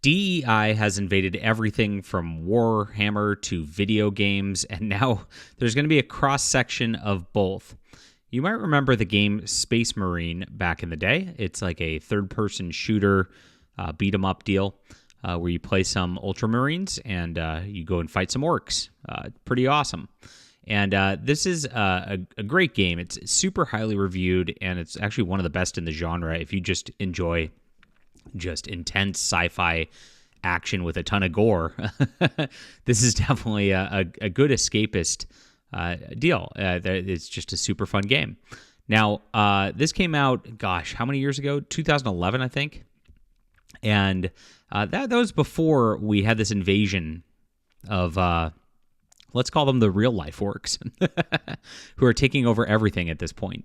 DEI has invaded everything from Warhammer to video games, and now there's going to be a cross-section of both. You might remember the game Space Marine back in the day. It's like a third-person shooter, beat-em-up deal where you play some Ultramarines and you go and fight some orcs. Pretty awesome. And this is a great game. It's super highly reviewed, and it's actually one of the best in the genre if you just enjoy just intense sci-fi action with a ton of gore. This is definitely a good escapist deal. It's just a super fun game. Now, this came out, gosh, how many years ago? 2011, I think. And that was before we had this invasion of, let's call them the real-life orcs, who are taking over everything at this point.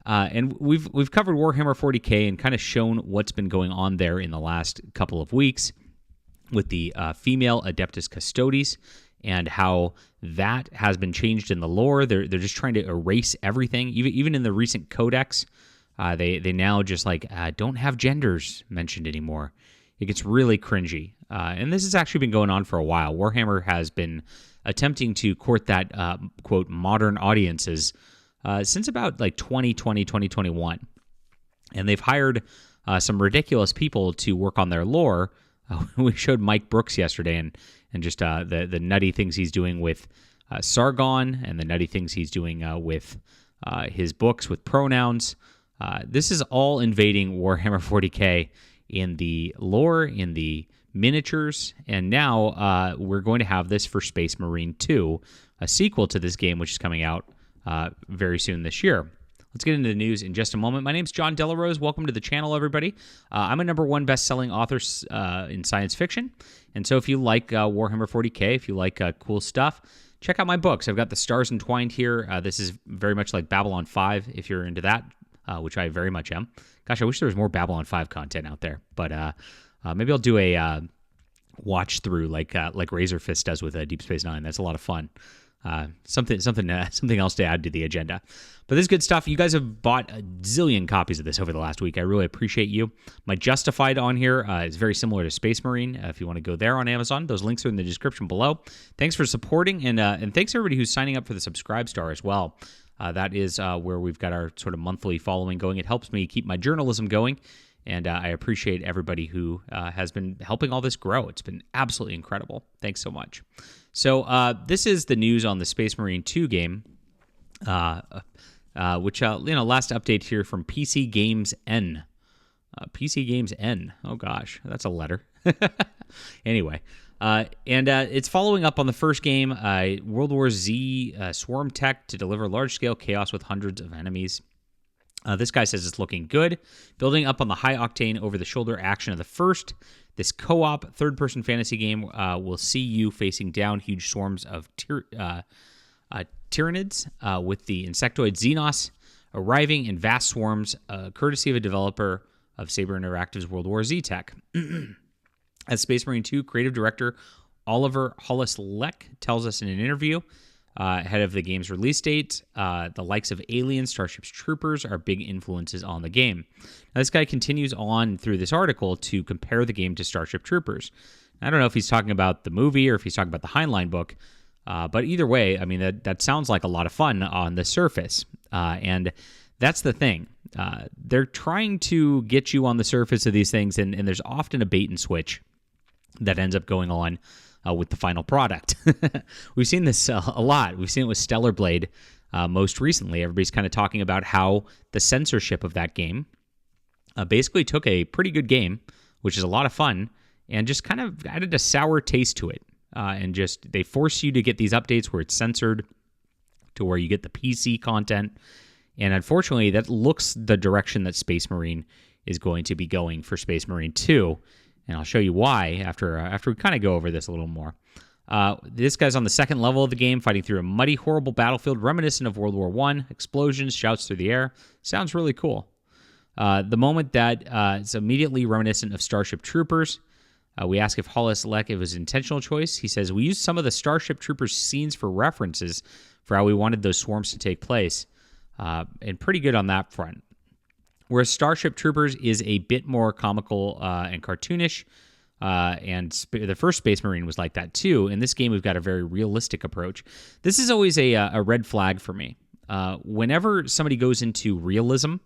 And we've covered Warhammer 40K and kind of shown what's been going on there in the last couple of weeks with the female Adeptus Custodes and how that has been changed in the lore. They're just trying to erase everything. Even in the recent codex, they now just don't have genders mentioned anymore. It gets really cringy. And this has actually been going on for a while. Warhammer has been attempting to court that, quote, modern audiences since about 2020, 2021. And they've hired some ridiculous people to work on their lore. We showed Mike Brooks yesterday and just the nutty things he's doing with Sargon and the nutty things he's doing with his books with pronouns. This is all invading Warhammer 40K in the lore, in the miniatures, and now we're going to have this for Space Marine 2, a sequel to this game, which is coming out very soon this year. Let's get into the news in just a moment. My name's John Delarose. Welcome to the channel, everybody. I'm a #1 best-selling author in science fiction, and so if you like Warhammer 40K, if you like cool stuff, check out my books. I've got The Stars Entwined here. This is very much like Babylon 5, if you're into that, which I very much am. Gosh, I wish there was more Babylon 5 content out there, but maybe I'll do a watch through like Razor Fist does with Deep Space Nine. That's a lot of fun. Something else to add to the agenda. But this is good stuff. You guys have bought a zillion copies of this over the last week. I really appreciate you. My Justified on here is very similar to Space Marine. If you want to go there on Amazon, those links are in the description below. Thanks for supporting, and thanks everybody who's signing up for the Subscribe Star as well. That is where we've got our sort of monthly following going. It helps me keep my journalism going, and I appreciate everybody who has been helping all this grow. It's been absolutely incredible. Thanks so much. So this is the news on the Space Marine 2 game, which, last update here from PC Games N. PC Games N. Oh, gosh, that's a letter. Anyway, and it's following up on the first game, World War Z swarm tech to deliver large-scale chaos with hundreds of enemies. This guy says it's looking good. Building up on the high-octane, over-the-shoulder action of the first, this co-op third-person fantasy game will see you facing down huge swarms of Tyranids with the insectoid Xenos arriving in vast swarms, courtesy of a developer of Saber Interactive's World War Z tech. As Space Marine 2 creative director Oliver Hollis-Leck tells us in an interview ahead of the game's release date, the likes of Alien, Starship Troopers are big influences on the game. Now, this guy continues on through this article to compare the game to Starship Troopers. I don't know if he's talking about the movie or if he's talking about the Heinlein book, but either way, I mean, that sounds like a lot of fun on the surface. And that's the thing. They're trying to get you on the surface of these things, and there's often a bait and switch that ends up going on with the final product. We've seen this a lot. We've seen it with Stellar Blade most recently. Everybody's kind of talking about how the censorship of that game basically took a pretty good game, which is a lot of fun, and just kind of added a sour taste to it. And just they force you to get these updates where it's censored to where you get the PC content. And unfortunately, that looks the direction that Space Marine is going to be going for Space Marine 2. And I'll show you why after we kind of go over this a little more. This guy's on the second level of the game, fighting through a muddy, horrible battlefield reminiscent of World War I. Explosions, shouts through the air. Sounds really cool. The moment that it's immediately reminiscent of Starship Troopers. We ask if Hollis-Leck, it was an intentional choice. He says, we used some of the Starship Troopers scenes for references for how we wanted those swarms to take place. And pretty good on that front. Whereas Starship Troopers is a bit more comical and cartoonish, The first Space Marine was like that too. In this game, we've got a very realistic approach. This is always a red flag for me. Whenever somebody goes into realism,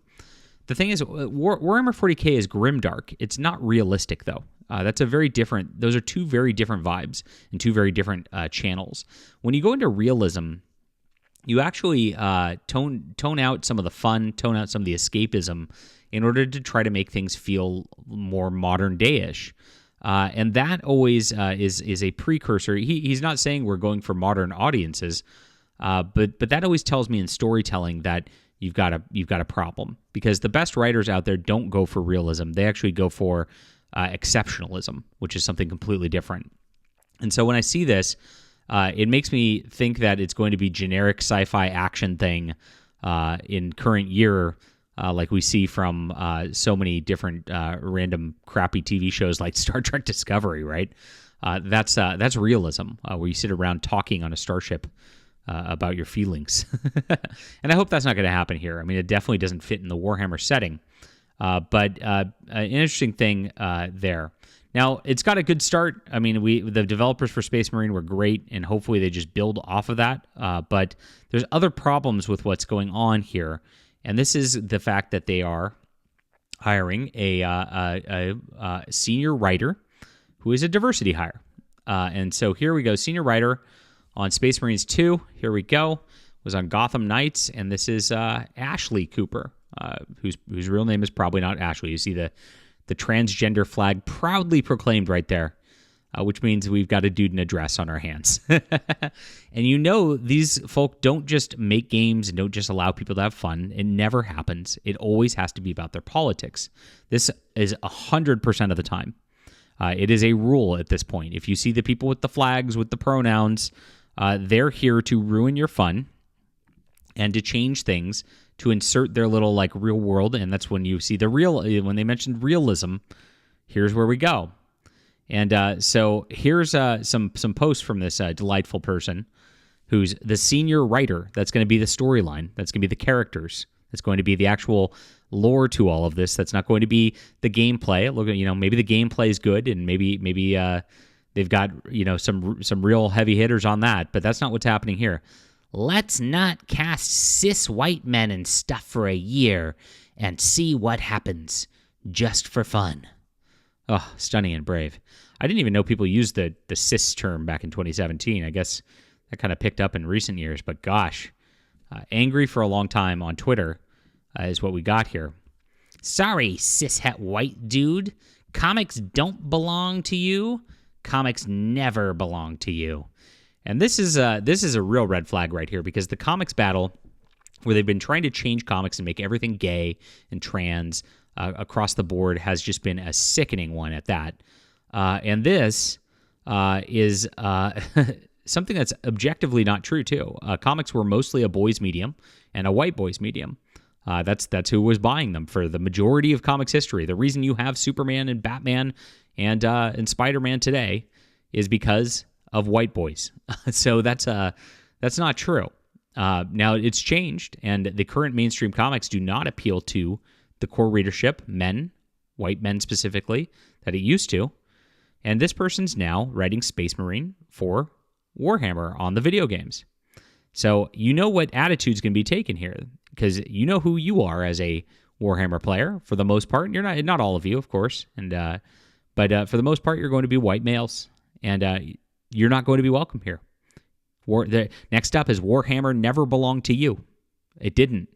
the thing is, Warhammer 40K is grimdark. It's not realistic, though. Those are two very different vibes and two very different channels. When you go into realism, you actually tone out some of the fun, tone out some of the escapism in order to try to make things feel more modern day-ish. And that always is a precursor. He's not saying we're going for modern audiences, but that always tells me in storytelling that you've got a problem, because the best writers out there don't go for realism. They actually go for exceptionalism, which is something completely different. And so when I see this, it makes me think that it's going to be generic sci-fi action thing in current year, like we see from so many different random crappy TV shows like Star Trek Discovery, right? That's realism, where you sit around talking on a starship about your feelings. And I hope that's not going to happen here. I mean, it definitely doesn't fit in the Warhammer setting. But an interesting thing there. Now, it's got a good start. I mean, the developers for Space Marine were great, and hopefully they just build off of that. But there's other problems with what's going on here, and this is the fact that they are hiring a senior writer who is a diversity hire. And so here we go, senior writer on Space Marines 2. Here we go. Was on Gotham Knights, and this is Ashley Cooper, whose real name is probably not Ashley. You see the transgender flag proudly proclaimed right there, which means we've got a dude in a dress on our hands. And these folk don't just make games and don't just allow people to have fun. It never happens. It always has to be about their politics. This is 100% of the time. It is a rule at this point. If you see the people with the flags, with the pronouns, they're here to ruin your fun and to change things, to insert their little real world. And that's when you see when they mentioned realism, here's where we go. And so here's some posts from this delightful person who's the senior writer. That's going to be the storyline. That's going to be the characters. That's going to be the actual lore to all of this. That's not going to be the gameplay. Look, maybe the gameplay is good, and maybe they've got some real heavy hitters on that. But that's not what's happening here. Let's not cast cis white men and stuff for a year and see what happens, just for fun. Oh, stunning and brave. I didn't even know people used the cis term back in 2017. I guess that kind of picked up in recent years, but gosh, angry for a long time on Twitter is what we got here. Sorry, cishet white dude. Comics don't belong to you. Comics never belong to you. And this is a real red flag right here, because the comics battle, where they've been trying to change comics and make everything gay and trans across the board, has just been a sickening one at that. And this is something that's objectively not true too. Comics were mostly a boys' medium and a white boys' medium. That's who was buying them for the majority of comics history. The reason you have Superman and Batman and Spider-Man today is because of white boys. So that's not true. Now it's changed, and the current mainstream comics do not appeal to the core readership, men, white men specifically, that it used to. And this person's now writing Space Marine for Warhammer on the video games. So you know what attitude's going to be taken here, because you know who you are as a Warhammer player for the most part. You're not all of you, of course, but for the most part, you're going to be white males, and you're not going to be welcome here. Next up is Warhammer never belonged to you. It didn't.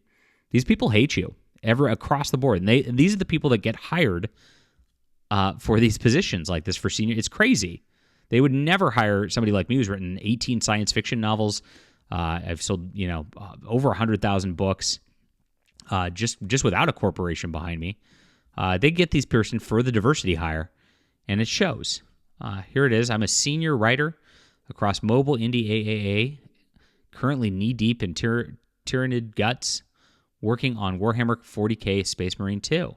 These people hate you across the board, and these are the people that get hired for these positions like this for senior. It's crazy. They would never hire somebody like me who's written 18 science fiction novels. I've sold over 100,000 books just without a corporation behind me. They get these person for the diversity hire, and it shows. Here it is. I'm a senior writer across mobile, indie, AAA, currently knee-deep in Tyranid guts, working on Warhammer 40K Space Marine 2.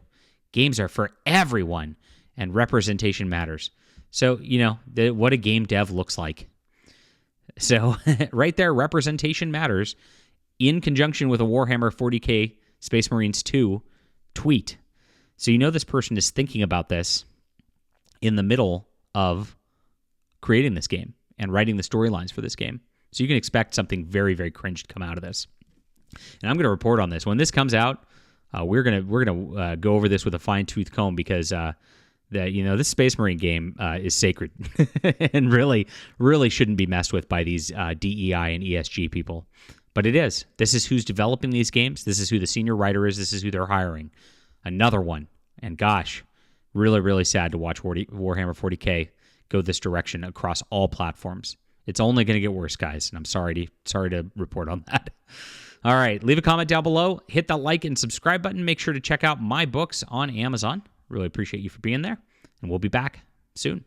Games are for everyone, and representation matters. So, what a game dev looks like. So, right there, representation matters, in conjunction with a Warhammer 40K Space Marines 2 tweet. So this person is thinking about this in the middle of creating this game and writing the storylines for this game. So you can expect something very, very cringe to come out of this. And I'm going to report on this. When this comes out, we're gonna go over this with a fine-tooth comb because this Space Marine game is sacred and really shouldn't be messed with by these DEI and ESG people. But it is. This is who's developing these games. This is who the senior writer is. This is who they're hiring. Another one. And gosh, really, really sad to watch Warhammer 40K go this direction across all platforms. It's only going to get worse, guys, and I'm sorry to report on that. All right, leave a comment down below. Hit that like and subscribe button. Make sure to check out my books on Amazon. Really appreciate you for being there, and we'll be back soon.